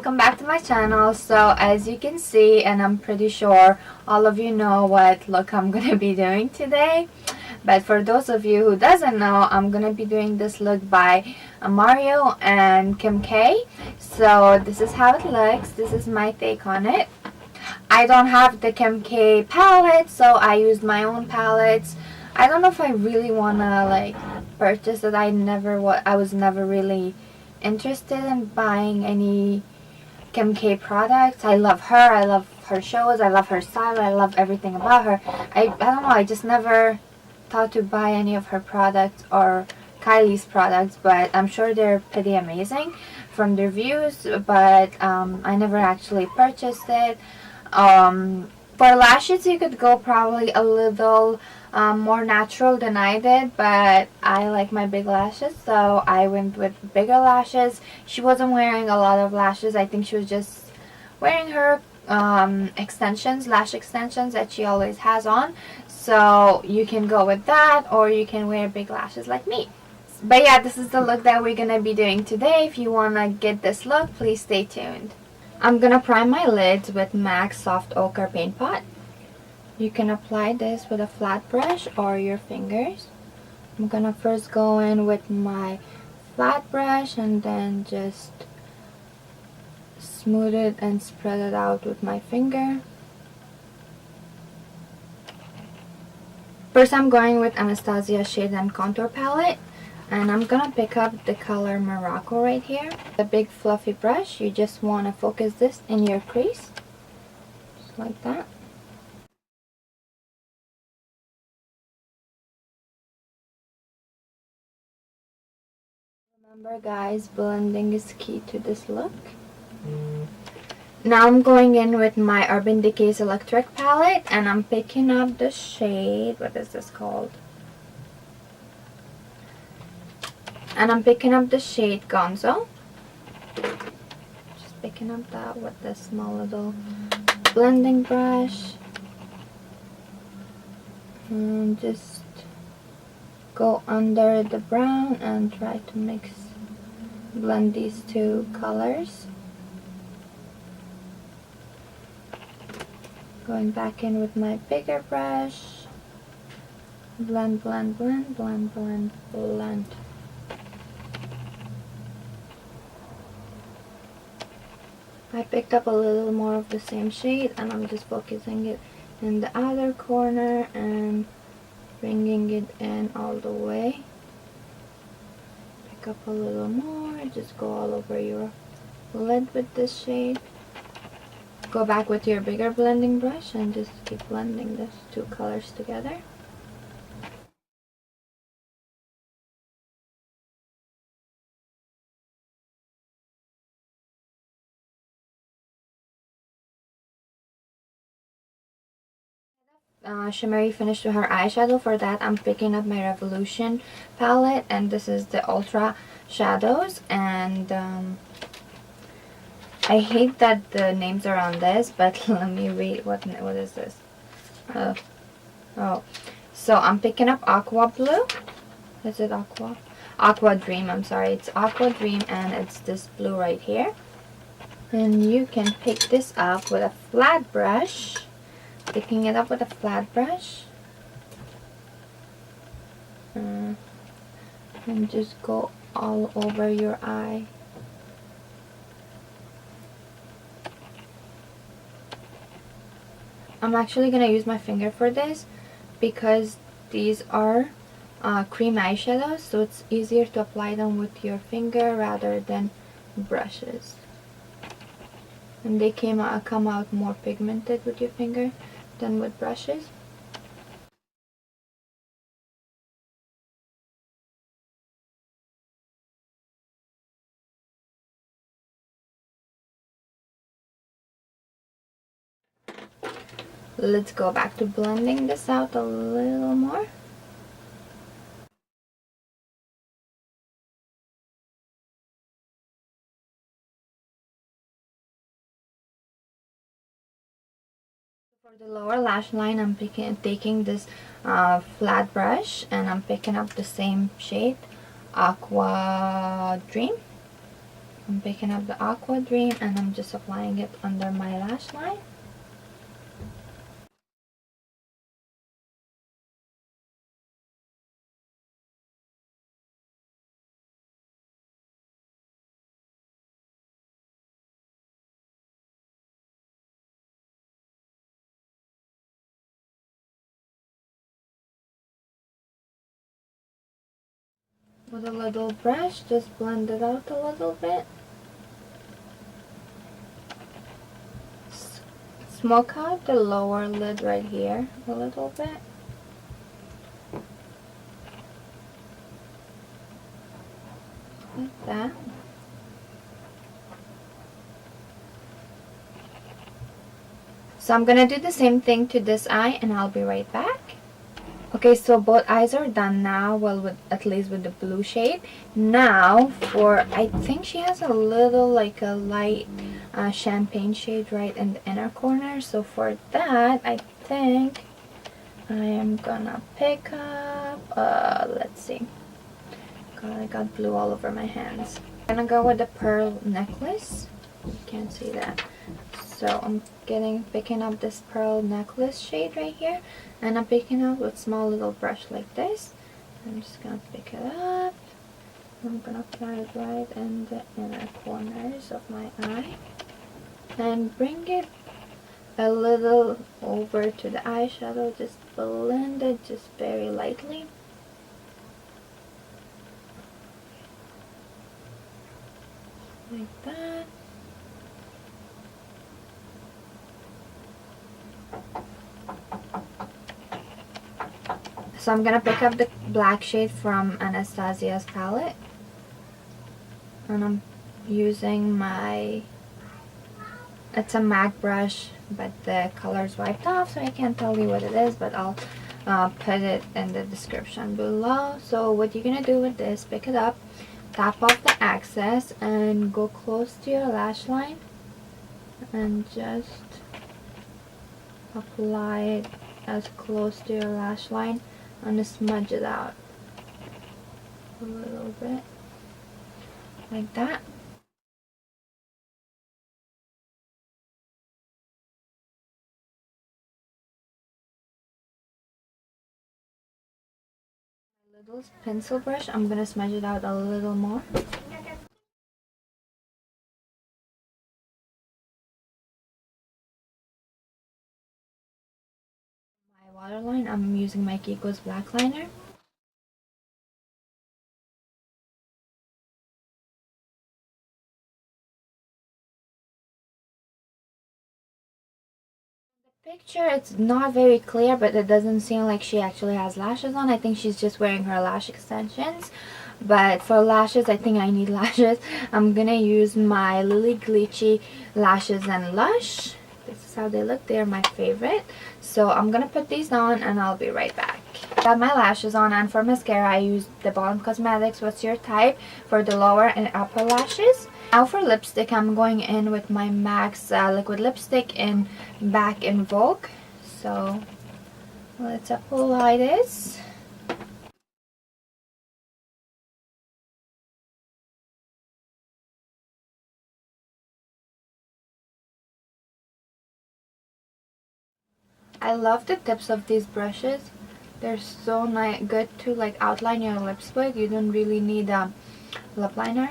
welcome back to my channel. So as you can see, and I'm pretty sure all of you know what look I'm gonna be doing today, but for those of you who doesn't know, I'm gonna be doing this look by Mario and Kim K. So this is how it looks. This is my take on it. I don't have the Kim K palette, so I used my own palettes. I don't know if I really wanna like purchase it. I was never really interested in buying any Kim K products. I love her. I love her shows. I love her style. I love everything about her. I don't know. I just never thought to buy any of her products or Kylie's products, but I'm sure they're pretty amazing from the reviews, but I never actually purchased it. For lashes, you could go probably a little more natural than I did, but I like my big lashes, so I went with bigger lashes. She wasn't wearing a lot of lashes. I think she was just wearing her extensions, lash extensions that she always has on. So you can go with that, or you can wear big lashes like me. But yeah, this is the look that we're gonna be doing today. If you wanna get this look, please stay tuned. I'm gonna prime my lids with MAC Soft Ochre Paint Pot. You can apply this with a flat brush or your fingers. I'm gonna first go in with my flat brush and then just smooth it and spread it out with my finger. First, I'm going with Anastasia Shade and Contour Palette, and I'm gonna pick up the color Morocco right here. The big fluffy brush, you just want to focus this in your crease, just like that. Remember guys, blending is key to this look. Now I'm going in with my Urban Decay's Electric palette, and I'm picking up the shade, what is this called? And I'm picking up the shade Gonzo. Just picking up that with this small little blending brush. And just go under the brown and try to blend these two colors. Going back in with my bigger brush. Blend, blend, blend, blend, blend, blend. I picked up a little more of the same shade, and I'm just focusing it in the outer corner and bringing it in all the way. Pick up a little more, just go all over your lid with this shade. Go back with your bigger blending brush and just keep blending these two colors together. Shimmery finish to her eyeshadow. For that, I'm picking up my Revolution palette, and this is the Ultra Shadows, and I hate that the names are on this, but let me read what is this. So I'm picking up Aqua Blue. Is it Aqua? Aqua Dream, I'm sorry. It's Aqua Dream, and it's this blue right here. And you can pick this up with a flat brush. Picking it up with a flat brush. And just go all over your eye. I'm actually going to use my finger for this because these are cream eyeshadows, so it's easier to apply them with your finger rather than brushes. And they come out more pigmented with your finger than with brushes. Let's go back to blending this out a little more. For the lower lash line, I'm taking this flat brush, and I'm picking up the same shade, Aqua Dream. I'm picking up the Aqua Dream and I'm just applying it under my lash line. With a little brush, just blend it out a little bit. Smoke out the lower lid right here a little bit. Like that. So I'm gonna do the same thing to this eye and I'll be right back. Okay, so both eyes are done now, well, with at least with the blue shade. Now for, I think she has a little like a light champagne shade right in the inner corner. So for that, I think I am gonna pick up, let's see. God, I got blue all over my hands. I'm gonna go with the pearl necklace. You can't see that. So I'm picking up this pearl necklace shade right here, and I'm picking up with small little brush like this. I'm just gonna pick it up. I'm gonna apply it right in the inner corners of my eye and bring it a little over to the eyeshadow. Just blend it just very lightly. Like that. So I'm gonna pick up the black shade from Anastasia's palette, and I'm using it's a MAC brush, but the color's wiped off, so I can't tell you what it is, but I'll put it in the description below. So what you're gonna do with this, pick it up, tap off the excess, and go close to your lash line, and just apply it as close to your lash line and smudge it out a little bit like that. My little pencil brush, I'm gonna smudge it out a little more. My waterline, I'm using my Kiko's black liner. Picture, it's not very clear, but it doesn't seem like she actually has lashes on. I think she's just wearing her lash extensions, but for lashes, I think I need lashes. I'm gonna use my Lily Glitchy lashes and Lush. This is how they look. They're my favorite. So I'm gonna put these on and I'll be right back. Got my lashes on, and for mascara I used the Balm Cosmetics What's Your Type for the lower and upper lashes. Now for lipstick, I'm going in with my MAC's liquid lipstick in Back in Vogue. So let's apply this. I love the tips of these brushes. They're so good to like outline your lips with. You don't really need a lip liner.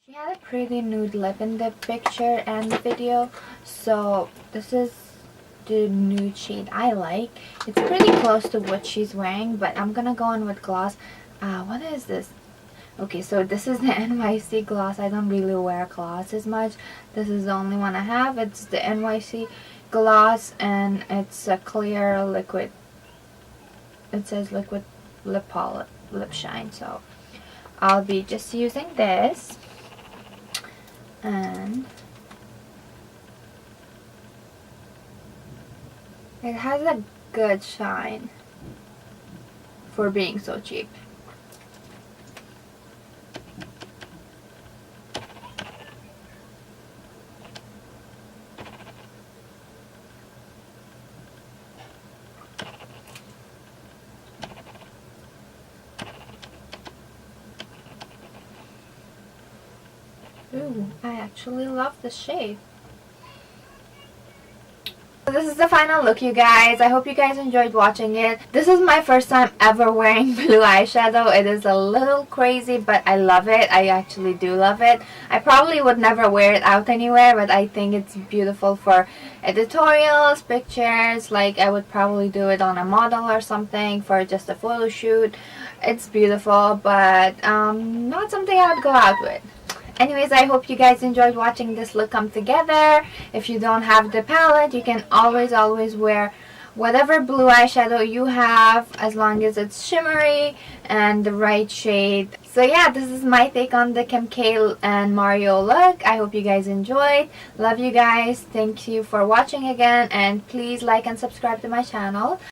She had a pretty nude lip in the picture and the video, so this is the nude shade I like. It's pretty close to what she's wearing, but I'm gonna go on with gloss. What is this? Okay, so this is the NYC gloss. I don't really wear gloss as much. This is the only one I have. It's the NYC gloss, and it's a clear liquid. It says liquid lip polish, lip shine. So I'll be just using this. And it has a good shine for being so cheap. Ooh, I actually love the shade. So this is the final look, you guys. I hope you guys enjoyed watching it. This is my first time ever wearing blue eyeshadow. It is a little crazy, but I love it. I actually do love it. I probably would never wear it out anywhere, but I think it's beautiful for editorials, pictures. Like, I would probably do it on a model or something for just a photo shoot. It's beautiful, but not something I would go out with. Anyways, I hope you guys enjoyed watching this look come together. If you don't have the palette, you can always wear whatever blue eyeshadow you have, as long as it's shimmery and the right shade. So yeah, this is my take on the Kim K and Mario look. I hope you guys enjoyed. Love you guys. Thank you for watching again, and please like and subscribe to my channel.